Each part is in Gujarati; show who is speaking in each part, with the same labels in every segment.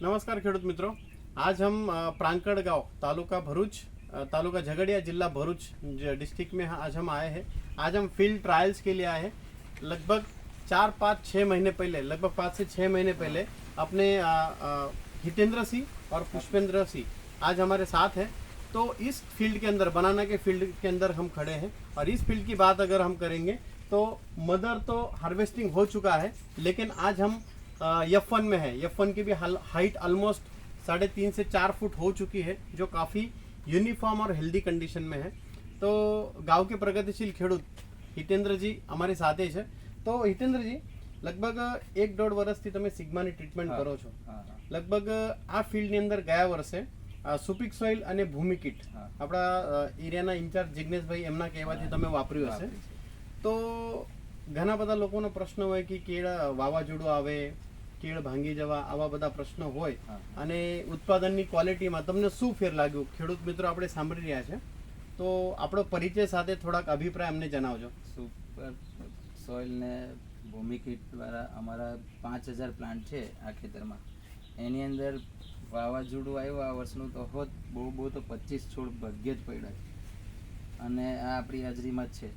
Speaker 1: नमस्कार खेडूत मित्रों, आज हम प्रांकड़ गांव तालुका भरूच तालुका झगड़िया जिला भरूच डिस्ट्रिक्ट में आज हम आए हैं। आज हम फील्ड ट्रायल्स के लिए आए हैं। लगभग 4-5-6 महीने पहले, लगभग 5 से 6 महीने पहले अपने हितेंद्र सिंह और पुष्पेंद्र सिंह आज हमारे साथ हैं। तो इस फील्ड के अंदर, बनाना के फील्ड के अंदर हम खड़े हैं और इस फील्ड की बात अगर हम करेंगे तो मदर तो हार्वेस्टिंग हो चुका है, लेकिन आज हम F1 में है। F1 की भी हाइट ऑलमोस्ट 3.5 से 4 फुट हो चुकी है, जो काफ़ी यूनिफॉर्म और हेल्दी कंडीशन में है। तो गांव के प्रगतिशील खेडूत हितेंद्र जी हमारी સાથે છે। તો હિતેન્દ્રજી, લગભગ 1-1.5 વર્ષથી તમે સિગ્માની ટ્રીટમેન્ટ કરો છો। લગભગ આ ફિલ્ડની અંદર ગયા વર્ષે સુપિક સોઇલ અને ભૂમિ કિટ આપણા એરિયાના ઇન્ચાર્જ જિગ્નેશભાઈ એમના કહેવાથી તમે વાપર્યું હશે। તો ઘણા બધા લોકોનો પ્રશ્ન હોય કે કેળ વાવાઝોડું આવે, કેળ ભાંગી જવા, આવા બધા પ્રશ્નો હોય અને ઉત્પાદનની ક્વોલિટીમાં તમને શું ફેર લાગ્યું? ખેડૂત મિત્રો આપણે સાંભળી રહ્યા છે, તો આપણો પરિચય સાથે થોડાક અભિપ્રાય અમને જણાવજો।
Speaker 2: સુપર સોઇલ ને ભૂમિ કિટ દ્વારા અમારા 5000 પ્લાન્ટ છે આ ખેતરમાં। એની અંદર વાવાઝોડું આવ્યું આ વર્ષનું તો હોત બહુ તો 25 છોડ ભાગ્યે જ પડ્યા છે અને આ આપણી હાજરીમાં જ છે।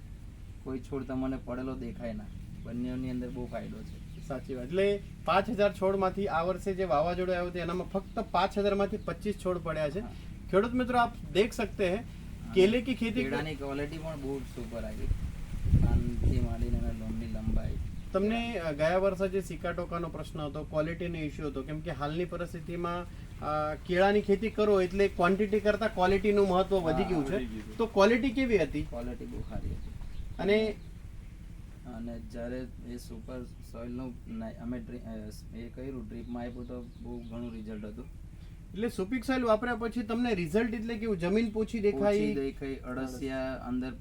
Speaker 2: કોઈ છોડ તમને પડેલો દેખાય ના, બંનેની અંદર બહુ ફાયદો છે।
Speaker 1: સાચી વાત। એટલે 5000 છોડમાંથી આ વર્ષે જે વાવાઝોડું આવ્યું હતું એનામાં ફક્ત 5000 માંથી 25 છોડ પડ્યા છે। ખેડૂત મિત્રો आप देख सकते हैं केले की खेती,
Speaker 2: કેળાની ક્વોલિટી પણ બહુ સુપર આવી, પાનથી માંડીને લોમની લંબાઈ।
Speaker 1: તમને ગયા વર્ષે જે સિકાટોકાનો પ્રશ્ન હતો, ક્વોલિટીનો ઇશ્યુ હતો, કેમ કે હાલની પરિસ્થિતિમાં કેળાની ખેતી કરો એટલે ક્વોન્ટિટી કરતાં ક્વોલિટીનું મહત્વ વધી ગયું છે। તો ક્વોલિટી કેવી હતી?
Speaker 2: ક્વોલિટી બહુ સારી હતી
Speaker 1: અને
Speaker 2: જ્યારે એ સુપર સોઇલનું અમે એ કર્યું, ડ્રીપમાં આપ્યું તો બહુ ઘણું રિઝલ્ટ હતું।
Speaker 1: એટલે સુપિક સોઇલ વાપર્યા પછી તમને રિઝલ્ટ એટલે કેવું? જમીન પોછી દેખાઈ?
Speaker 2: અળસિયા અંદર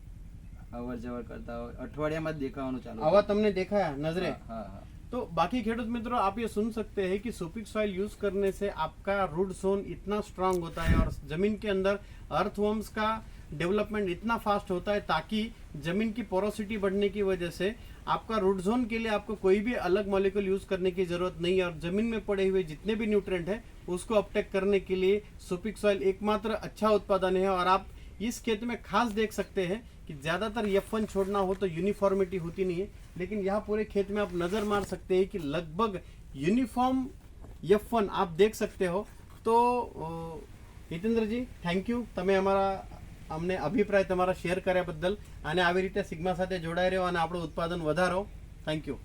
Speaker 2: અવર જવર करता हो, अठवाडियाમાં જ દેખાવાનું ચાલુ।
Speaker 1: આવા તમને દેખાયા नजरे?
Speaker 2: हाँ।
Speaker 1: तो बाकी खेडूत मित्रों, आप ये सुन सकते हैं कि सुपिक सॉइल यूज करने से आपका रूट जोन इतना स्ट्रांग होता है और जमीन के अंदर अर्थवर्म्स का डेवलपमेंट इतना फास्ट होता है, ताकि जमीन की पोरोसिटी बढ़ने की वजह से आपका रूट जोन के लिए आपको कोई भी अलग मॉलिक्यूल यूज करने की जरूरत नहीं है और जमीन में पड़े हुए जितने भी न्यूट्रिएंट है उसको अपटेक करने के लिए सुपिक सॉइल एकमात्र अच्छा उत्पादन है। और आप इस खेत में खास देख सकते हैं कि ज़्यादातर F1 छोड़ना हो तो यूनिफॉर्मिटी होती नहीं है, लेकिन यहाँ पूरे खेत में आप नज़र मार सकते हैं कि लगभग यूनिफॉर्म F1 आप देख सकते हो। तो हितेंद्र जी, थैंक यू, તમે અમને અભિપ્રાય તમારા શેર કર્યા બદલ અને આવી રીતે સિગ્મા સાથે જોડાઈ રહ્યો અને આપણું ઉત્પાદન વધારો। Thank you.